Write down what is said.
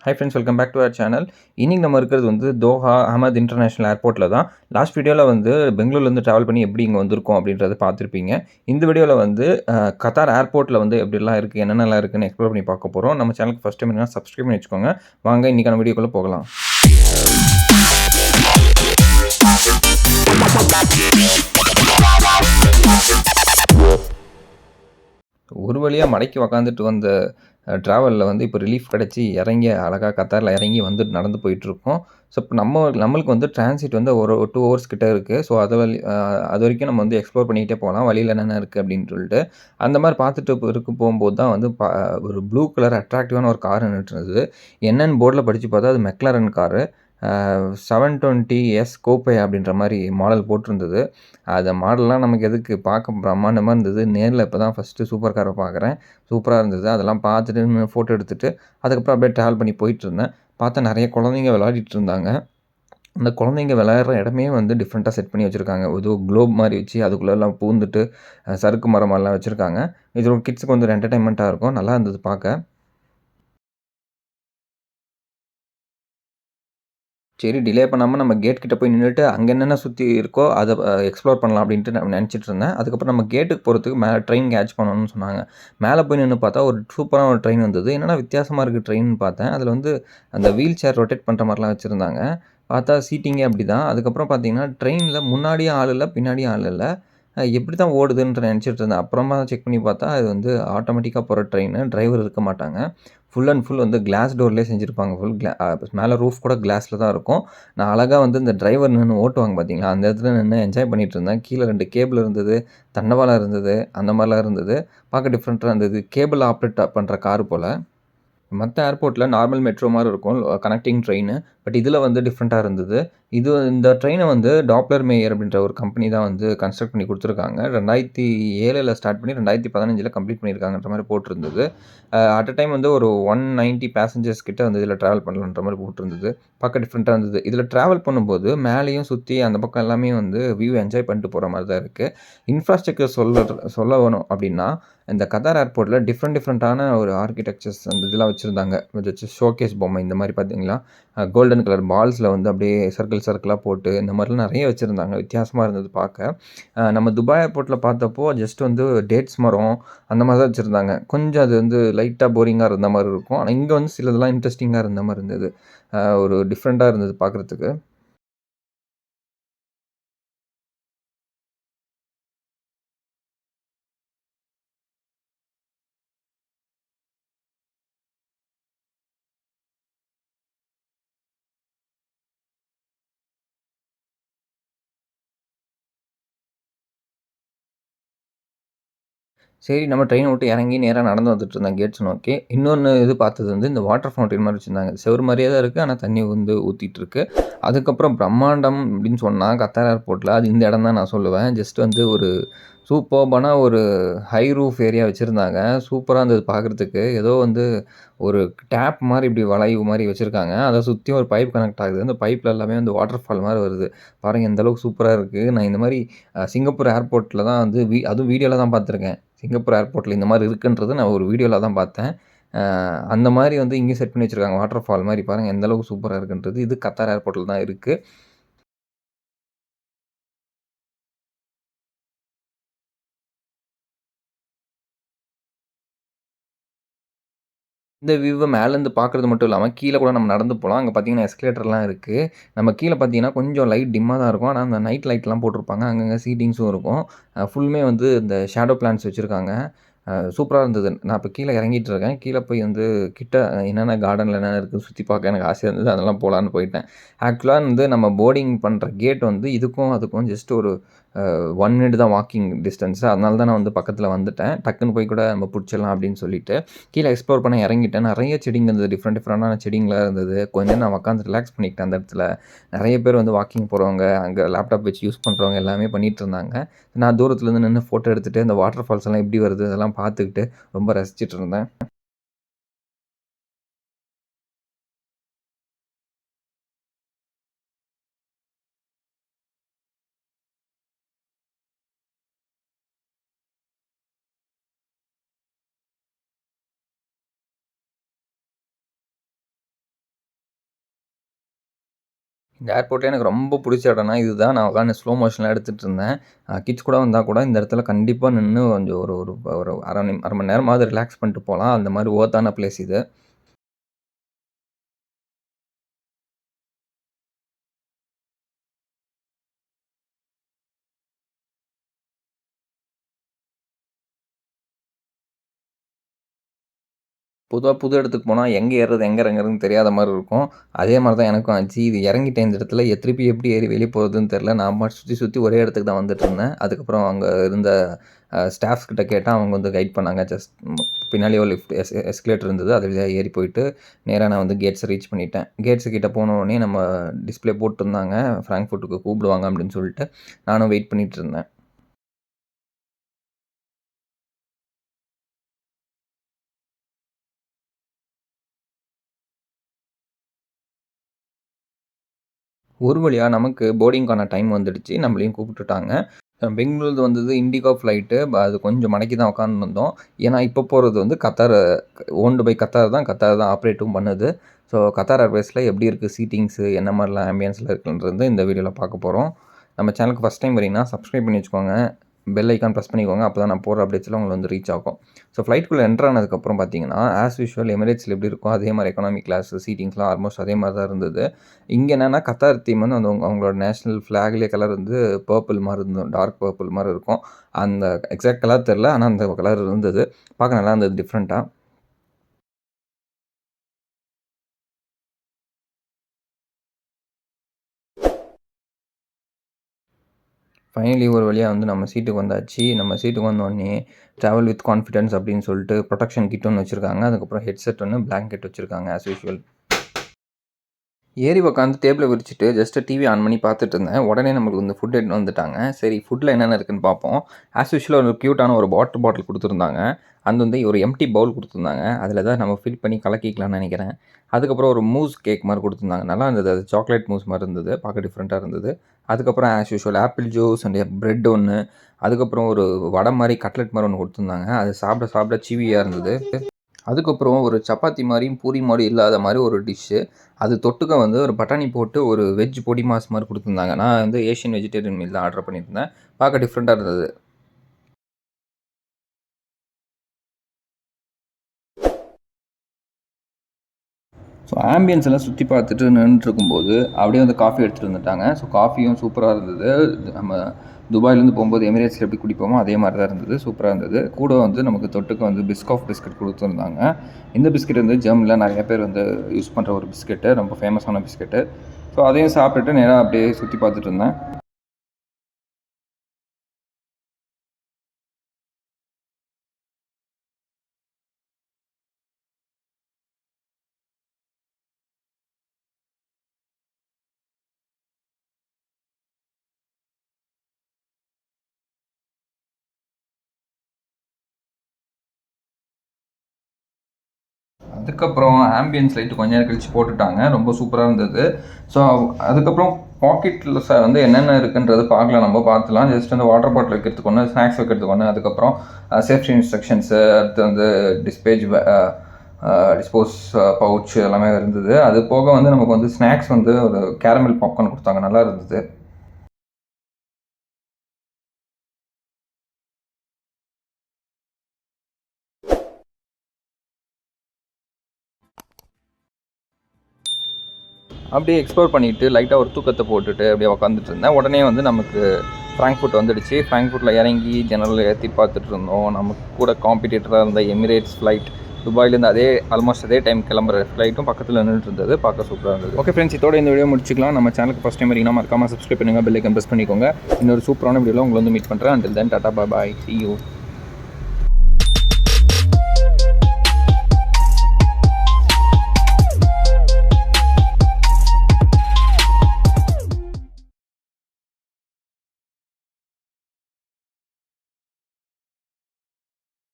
Hi friends, welcome back to our channel. இன்னைக்கு நம்ம இருக்கிறது வந்து தோஹா அஹமத் இன்டர்நேஷனல் ஏர்போர்ட்டில் தான். லாஸ்ட் வீடியோவில் வந்து பெங்களூர்லேருந்து ட்ராவல் பண்ணி எப்படி இங்கே வந்திருக்கோம் அப்படின்றத பார்த்துருப்பீங்க. இந்த வீடியோவில் வந்து கத்தார் ஏர்போர்ட்டில் வந்து எப்படிலாம் இருக்குது, என்னென்னலாம் இருக்குன்னு எக்ஸ்ப்ளோர் பண்ணி பார்க்க போகிறோம். நம்ம சேனலுக்கு ஃபஸ்ட் டைம் என்ன சப்ஸ்கிரைப் பண்ணி வச்சுக்கோங்க. வாங்க இன்றைக்கான வீடியோக்குள்ளே போகலாம். ஒரு வழியாக மடக்கி உக்காந்துட்டு வந்த ட்ராவலில் வந்து இப்போ ரிலீஃப் கிடச்சி இறங்கி அழகாக கத்தாரில் இறங்கி வந்து நடந்து போயிட்டுருக்கோம். ஸோ இப்போ நம்மளுக்கு வந்து டிரான்சிட் வந்து ஒரு 2 ஹவர்ஸ் கிட்ட இருக்குது. ஸோ அது வரைக்கும் நம்ம வந்து எக்ஸ்ப்ளோர் பண்ணிக்கிட்டே போகலாம், வழியில் என்னென்ன இருக்குது அப்படின்னு சொல்லிட்டு. அந்த மாதிரி பார்த்துட்டு போகும்போது தான் வந்து ஒரு ப்ளூ கலர் அட்ராக்டிவான ஒரு கார் நின்றுட்டு என்னென்னு போர்டில் படித்து பார்த்தா அது மெக்லரன் காரு. 720S கோப்பை அப்படின்ற மாதிரி மாடல் போட்டிருந்தது. அந்த மாடல்லாம் நமக்கு எதுக்கு, பார்க்க பிரம்மாண்டமாக இருந்தது. நேரில் இப்போ தான் ஃபஸ்ட்டு சூப்பர் காரை பார்க்குறேன். சூப்பராக இருந்தது. அதெல்லாம் பார்த்துட்டு ஃபோட்டோ எடுத்துகிட்டு அதுக்கப்புறம் அப்படியே ட்ராவல் பண்ணி போயிட்டுருந்தேன். பார்த்தா நிறைய குழந்தைங்க விளையாடிட்டு இருந்தாங்க. அந்த குழந்தைங்க விளையாடுற இடமே வந்து டிஃப்ரெண்ட்டாக செட் பண்ணி வச்சுருக்காங்க. ஏதோ குளோப் மாதிரி வச்சு அதுக்குள்ளெல்லாம் பூந்துட்டு சறுக்கு மரம் மாதிரிலாம் வச்சுருக்காங்க. இது ஒரு கிட்ஸுக்கு வந்து ஒரு என்டர்டைன்மெண்ட்டாக இருக்கும். நல்லா இருந்தது பார்க்க. சரி, டிலே பண்ணாமல் நம்ம கேட் கிட்ட போய் நின்றுட்டு அங்கே என்னென்ன சுற்றி இருக்கோ அதை எக்ஸ்ப்ளோர் பண்ணலாம் அப்படின்ட்டு நான் நினச்சிட்டு இருந்தேன். அதுக்கப்புறம் நம்ம கேட்டுக்கு போகிறதுக்கு மேலே ட்ரெயின் கேட்ச் பண்ணணும்னு சொன்னாங்க. மேலே போய் நின்று பார்த்தா ஒரு சூப்பரான ஒரு ட்ரெயின் வந்தது. என்னென்னா வித்தியாசமாக இருக்குது ட்ரெயின்னு பார்த்தேன். அதில் வந்து அந்த வீல் சேர் ரொட்டேட் பண்ணுற மாதிரிலாம் வச்சுருந்தாங்க. பார்த்தா சீட்டிங்கே அப்படி தான். அதுக்கப்புறம் பார்த்தீங்கன்னா ட்ரெயினில் முன்னாடியும் ஆள் இல்லை, பின்னாடியும் ஆள் இல்லை. எப்படி தான் ஓடுதுன்ற நினச்சிட்டு இருந்தேன். அப்புறமா செக் பண்ணி பார்த்தா அது வந்து ஆட்டோமேட்டிக்காக போகிற ட்ரெயின், டிரைவர் இருக்க மாட்டாங்க. ஃபுல் அண்ட் ஃபுல் வந்து கிளாஸ் டோர்லேயே செஞ்சுருப்பாங்க. மேலே ரூஃப் கூட கிளாஸில் தான் இருக்கும். நான் அழகாக வந்து இந்த டிரைவர் நின்று ஓட்டுவாங்க பார்த்தீங்களா, அந்த இடத்துல நின்று என்ஜாய் பண்ணிகிட்டு இருந்தேன். கீழே 2 கேபிள் இருந்தது, தண்டவாளம் இருந்தது, அந்த மாதிரிலாம் இருந்தது. பார்க்க டிஃப்ரெண்ட்டாக இருந்தது. கேபிள் ஆப்ரேட் பண்ணுற கார் போல். மற்ற ஏர்போர்ட்டில் நார்மல் மெட்ரோ மாதிரி இருக்கும் கனெக்டிங் ட்ரெயின். பட் இதில் வந்து டிஃப்ரெண்ட்டாக இருந்தது. இந்த ட்ரெயினை வந்து டாப்லர் மேயர் அப்படின்ற ஒரு கம்பெனி தான் வந்து கன்ஸ்ட்ரக்ட் பண்ணி கொடுத்துருக்காங்க. 2007 ஸ்டார்ட் பண்ணி 2015 கம்ப்ளீட் பண்ணியிருக்காங்கன்ற மாதிரி போட்டிருந்தது. அட் அ டைம் வந்து ஒரு 190 பேசஞ்சர்ஸ் கிட்ட வந்து இதில் ட்ராவல் பண்ணலான்ற மாதிரி போட்டிருந்தது. பார்க்க டிஃப்ரெண்ட்டாக இருந்தது. இதில் ட்ராவல் பண்ணும்போது மேலேயும் சுற்றி அந்த பக்கம் எல்லாமே வந்து வியூ என்ஜாய் பண்ணிட்டு போகிற மாதிரி தான் இருக்குது. இன்ஃப்ராஸ்ட்ரக்சர் சொல்ல வேணும் அப்படின்னா, இந்த கத்தார் ஏர்போர்ட்டில் டிஃப்ரெண்ட்டான ஒரு ஆர்கிடெக்சர்ஸ் அந்த இதெல்லாம் வச்சுருந்தாங்க. வச்சு ஷோகேஸ் பொம்மை இந்த மாதிரி பார்த்தீங்களா, கோல்டன் கலர் பால்ஸில் வந்து அப்படியே சர்க்கிளாக போட்டு இந்த மாதிரிலாம் நிறைய வச்சுருந்தாங்க. வித்தியாசமாக இருந்தது பார்க்க. நம்ம துபாய் ஏர்போர்ட்டில் பார்த்தப்போ ஜஸ்ட் வந்து டேட்ஸ் மரம் அந்த மாதிரி தான் வச்சுருந்தாங்க. கொஞ்சம் அது வந்து லைட்டாக போரிங்காக இருந்த மாதிரி இருக்கும். ஆனால் இங்கே வந்து சிலதெல்லாம் இன்ட்ரெஸ்டிங்காக இருந்த மாதிரி இருந்தது. ஒரு டிஃப்ரெண்ட்டாக இருந்தது பார்க்குறதுக்கு. சரி, நம்ம ட்ரெயினை விட்டு இறங்கி நேரா நடந்து வந்துட்டுருந்தேன் கேட்ஸ் நோக்கி. இன்னொன்று இது பார்த்தது வந்து இந்த வாட்டர் ஃபவுண்டைன் மாரி வச்சுருந்தாங்க. செவுரு மாரியே தான் இருக்குது. ஆனா தண்ணி வந்து ஊத்திட்டு இருக்கு. அதுக்கப்புறம் பிரம்மாண்டம் அப்படின்னு சொன்னா கத்தார் ஏர்போர்ட்ல அது இந்த இடம் தான் நான் சொல்லுவேன். ஜஸ்ட் வந்து ஒரு சூப்பர்பான ஒரு ஹை ரூஃப் ஏரியா வச்சிருந்தாங்க. சூப்பரா இருந்தது பார்க்குறதுக்கு. ஏதோ வந்து ஒரு டேப் மாரி இப்படி வளைவு மாரி வச்சிருக்காங்க. அத சுத்தியும் ஒரு பைப் கனெக்ட் ஆகுது. அந்த பைப்ல எல்லாமே வந்து வாட்டர் ஃபால் மாரி வருது. பாருங்க எந்த அளவுக்கு சூப்பரா இருக்கு. நான் இந்த மாரி சிங்கப்பூர் ஏர்போர்ட்ல தான் வந்து அதுவும் வீடியோல தான் பார்த்துருக்கேன். சிங்கப்பூர் ஏர்போர்ட்ல இந்த மாரி இருக்குன்றது நான் ஒரு வீடியோல தான் பார்த்தேன். அந்த மாரி வந்து இங்கேயும் செட் பண்ணி வச்சிருக்காங்க. வாட்டர் ஃபால் மாரி பாருங்க எந்த அளவுக்கு சூப்பரா இருக்குன்றது. இது கத்தார் ஏர்போர்ட்ல தான் இருக்கு. இந்த வியூவ மேலேருந்து பார்க்குறது மட்டும் இல்லாம, கீழ கூட நம்ம நடந்து போலாம். அங்க பார்த்தீங்கன்னா, எஸ்கலேட்டர்லாம் இருக்கு. நம்ம கீழ பார்த்தீங்கன்னா, கொஞ்சம் லைட் டிம்மா தான் இருக்கும். ஆனா, அந்த நைட் லைட்லாம் போட்டிருப்பாங்க. அங்கங்க சீட்டிங்ஸும் இருக்கும். ஃபுல்லுமே வந்து இந்த ஷேடோ பிளான்ட்ஸ் வச்சிருக்காங்க. சூப்பரா இருந்தது. நான் இப்ப கீழ இறங்கிட்டு இருக்கேன். கீழ போய் வந்து கிட்ட என்னென்ன கார்டன்ல என்னென்ன இருக்குன்னு சுத்தி பார்க்க எனக்கு ஆசையா இருந்தது. அதெல்லாம் போலான்னு போயிட்டேன். ஆக்சுவலா வந்து நம்ம போர்டிங் பண்ற கேட் வந்து இதுக்கும் அதுக்கும் ஜஸ்ட் ஒரு 1 மினிட் தான் வாக்கிங் டிஸ்டன்ஸ். அதனால தான் நான் வந்து பக்கத்துல வந்துட்டேன். டக்குன்னு போய் கூட நம்ம புடிச்சிடலாம் அப்படின்னு சொல்லிட்டு. கீழ எக்ஸ்ப்ளோர் பண்ண இறங்கிட்டேன். நெறைய செடிங்க இருந்தது. டிஃப்ரெண்டான செடிங்கலாம் இருந்தது. கொஞ்ச நேரம் நான் உட்காந்து ரிலாக்ஸ் பண்ணிக்கிட்டேன் அந்த இடத்துல. நெறைய பேர் வந்து வாக்கிங் போறவங்க, அங்க லேப்டாப் வச்சு யூஸ் பண்றவங்க எல்லாமே பண்ணிட்டு இருந்தாங்க. நான் தூரத்துலேருந்து நின்னு ஃபோட்டோ எடுத்துட்டு, அந்த வாட்டர் ஃபால்ஸ் எல்லாம் எப்படி வருது அதெல்லாம் பார்த்துக்கிட்டு ரொம்ப ரசிச்சுட்டு இருந்தேன். இந்த ஏர்போர்ட்ல எனக்கு ரொம்ப பிடிச்ச இடம்னா இதுதான். நான் உட்காந்து ஸ்லோ மோஷன்ல எடுத்துட்டு இருந்தேன். கிட்ஸ் கூட வந்தா கூட இந்த இடத்துல கண்டிப்பா நின்னு கொஞ்சம் ஒரு ஒரு ஒரு 1/2 மணி நேரமாவது ரிலாக்ஸ் பண்ணிட்டு போலாம். அந்த மாரி வொர்த்தான பிளேஸ் இது. பொதுவா புது இடத்துக்கு போனா எங்க ஏறுறது, எங்க இறங்குறதுன்னு தெரியாத மாரி இருக்கும். அதே மாரி தான் எனக்கும் ஆச்சு. இது இறங்கிட்டேன் இந்த இடத்துல. திருப்பி எப்படி ஏறி வெளிய போறதுன்னு தெரியல. நான் பாட்டுக்கு சுத்தி சுத்தி ஒரே இடத்துக்கு தான் வந்துட்டுருந்தேன். அதுக்கப்புறம் அங்க இருந்த ஸ்டாஃப்ஸ் கிட்ட கேட்டா அவங்க வந்து கைட் பண்ணாங்க. ஜஸ்ட் பின்னாடி ஒரு லிஃப்ட் எஸ்கலேட்டர் இருந்தது. அது வழியா ஏறி போயிட்டு நேரா நான் வந்து கேட்ஸ ரீச் பண்ணிட்டேன். கேட்ஸ் கிட்ட போன உடனே நம்ம டிஸ்ப்ளே போட்டிருந்தாங்க. ஃப்ராங்க்ஃபர்ட்டுக்கு கூப்பிடுவாங்க அப்படின்னு சொல்லிட்டு நானும் வெயிட் பண்ணிட்டு இருந்தேன். ஒரு வழியா நமக்கு போர்டிங்க்கான டைம் வந்துடுச்சு. நம்மளையும் கூப்பிட்டுட்டாங்க. பெங்களூர்ல வந்தது இண்டிகோ ஃப்ளைட்டு. அது கொஞ்சம் மடக்கி தான் உட்காந்துருந்தோம். ஏன்னா, இப்போ போறது வந்து கத்தார் ஓன்டு பை கத்தார் தான். கத்தார் தான் ஆப்ரேட்டும் பண்ணுது. ஸோ, கத்தார் ஏர்வேஸ்ல எப்படி இருக்குது சீட்டிங்ஸு, என்ன மாரிலாம் ஆம்பியன்ஸ்ல இருக்குன்றது இந்த வீடியோல பார்க்க போறோம். நம்ம சேனலுக்கு ஃபர்ஸ்ட் டைம் வரீங்கன்னா, சப்ஸ்கிரைப் பண்ணி வச்சுக்கோங்க. பெல் ஐக்கான் ப்ரெஸ் பண்ணிக்கோங்க. அப்போ தான் நான் போடுற அப்டேட்ஸ்லாம் உங்களுக்கு வந்து ரீச் ஆகும். ஸோ ஃப்ளைட்குள்ளே என்டர் ஆனதுக்கப்புறம் பார்த்தீங்கன்னா, ஆஸ் யூசுவல் எமிரேட்ஸ்ல எப்படி இருக்கோ, அதே மாரி எக்கானமி கிளாஸ் சீட்டிங்ஸ்லாம் ஆல்மோஸ்ட் அதே மாரி தான் இருந்தது. இங்க என்னன்னா கத்தார் தீம் வந்து அந்த அவங்களோட நேஷனல் ஃபிளாக்லயே கலர் வந்து பர்பிள் மாரி இருந்தது. டார்க் பர்பிள் மாரி இருக்கும். அந்த எக்ஸாக்ட் கலர் தெரியல. ஆனா அந்த கலர் இருந்தது. பார்க்க நல்லா இருந்தது டிஃப்ரெண்ட்டா. ஃபைனலி ஒரு வழியா வந்து நம்ம சீட்டுக்கு வந்தாச்சு. நம்ம சீட்டுக்கு வந்தோனே, "ட்ராவல் வித் கான்ஃபிடன்ஸ்" அப்படின்னு சொல்லிட்டு புரொடெக்ஷன் கிட் ஒண்ணு வச்சிருக்காங்க. அதுக்கப்புறம் ஹெட்செட் ஒண்ணு, பிளாங்கெட் வச்சிருக்காங்க ஆஸ் யூசுவல். ஏறி உக்காந்து டேபிள விரிச்சுட்டு ஜஸ்ட் டிவி ஆன் பண்ணி பார்த்துட்டு இருந்தேன். உடனே நம்மளுக்கு வந்து ஃபுட் எடுத்துட்டு வந்துட்டாங்க. சரி ஃபுட்ல என்னென்ன இருக்குன்னு பார்ப்போம். ஆஸ் யூசுவல் ஒரு கியூட்டான ஒரு வாட்டர் பாட்டில் குடுத்துருந்தாங்க. அது வந்து ஒரு எம்ப்டி பவுல் குடுத்துருந்தாங்க. அதில தான் நம்ம ஃபில் பண்ணி கலக்கிக்கலாம்னு நெனைக்கிறேன். அதுக்கப்புறம் ஒரு மூஸ் கேக் மாரி குடுத்துருந்தாங்க. நல்லா இருந்தது. அது சாக்லேட் மூஸ் மாரி இருந்தது. பார்க்க டிஃப்ரெண்ட்டா இருந்தது. அதுக்கப்புறம் as usual apple juice and bread ஒண்ணு. அதுக்கப்புறம் ஒரு வடை மாரி கட்லெட் மாரி ஒண்ணு குடுத்துருந்தாங்க. அது சாப்பிட சாப்பிட சீவியா இருந்தது. அதுக்கப்புறம் ஒரு சப்பாத்தி மாரியும், பூரி மாரி இல்லாத மாரி ஒரு டிஷ்ஷு. அது தொட்டுக்க வந்து ஒரு பட்டாணி போட்டு ஒரு வெஜ் பொடி மாஸ் மாரி குடுத்துருந்தாங்க. நான் வந்து ஏஷியன் வெஜிடேரியன் மீல் தான் ஆர்டர் பண்ணியிருந்தேன். பார்க்க டிஃப்ரெண்ட்டா இருந்தது. ஸோ ஆம்பியன்ஸ் எல்லாம் சுத்தி பார்த்துட்டு நின்னுட்ருக்கும்போது, அப்படியே வந்து காஃபி எடுத்துட்டு வந்துட்டாங்க. ஸோ காஃபியும் சூப்பரா இருந்தது. நம்ம துபாய்லேருந்து போம்போது எமிரேட்ஸ்ல எப்படி குடிப்போமோ, அதே மாரி தான் இருந்தது. சூப்பரா இருந்தது. கூட வந்து நமக்கு தொட்டுக்க வந்து பிஸ்காஃப் பிஸ்கட் குடுத்துருந்தாங்க. இந்த பிஸ்கட் வந்து ஜெர்மன்ல நெறைய பேர் வந்து யூஸ் பண்ற ஒரு பிஸ்கட்டு. ரொம்ப ஃபேமஸான பிஸ்கட்டு. ஸோ அதையும் சாப்பிட்டுட்டு நேரா அப்படியே சுத்தி பார்த்துட்டு இருந்தேன். அதுக்கப்புறம் ஆம்பியன்ஸ் லைட் கொஞ்ச நேரம் கழிச்சு போட்டுட்டாங்க. ரொம்ப சூப்பரா இருந்தது. ஸோ அதுக்கப்புறம் பாக்கெட்ல வந்து என்னென்ன இருக்குன்றது பார்க்கலாம் நம்ம பார்த்துலாம். ஜஸ்ட் அந்த வாட்டர் பாட்டில் வைக்கிறதுக்கு ஒண்ணு, ஸ்நாக்ஸ் வைக்கிறதுக்கு ஒண்ணு, அதுக்கப்புறம் சேஃப்டி இன்ஸ்ட்ரக்ஷன்ஸு, அடுத்து வந்து டிஸ்பேஜ் டிஸ்போஸ் பவுச் எல்லாமே இருந்தது. அது போக வந்து நமக்கு வந்து ஸ்நாக்ஸ் வந்து ஒரு கேரமல் பாப்கார்ன் குடுத்தாங்க. நல்லா இருந்தது. அப்படியே எக்ஸ்ப்ளோர் பண்ணிட்டு லைட்டா ஒரு தூக்கத்த போட்டுட்டு அப்படியே உட்காந்துட்டு இருந்தேன். உடனே வந்து நமக்கு ஃப்ராங்க்ஃபர்ட் வந்துடுச்சு. ஃப்ராங்க்ஃபர்ட்ல இறங்கி ஜன்னல்ல ஏத்தி பார்த்துட்டு இருந்தோம். நமக்கு கூட காம்படிட்டரா இருந்த எமிரேட்ஸ் ஃப்ளைட் துபாயிலேருந்து ஆல்மோஸ்ட் அதே டைம் கிளம்புற ஃப்ளைட்டும் பக்கத்துல நின்னுட்டு இருந்தது. பார்க்க சூப்பரா இருந்தது. ஓகே ஃப்ரெண்ட்ஸ், இதோட இந்த வீடியோ முடிச்சுக்கலாம். நம்ம சேனலுக்கு ஃபர்ஸ்ட் டைம் வரீங்கன்னா மறக்காம சப்ஸ்கிரைப் பண்ணுங்க. பெல் ஐகான் பிரஸ் பண்ணிக்கோங்க. இன்னொரு சூப்பரான வீடியோல உங்களை வந்து மீட் பண்றேன். until then Tata bye bye. see you.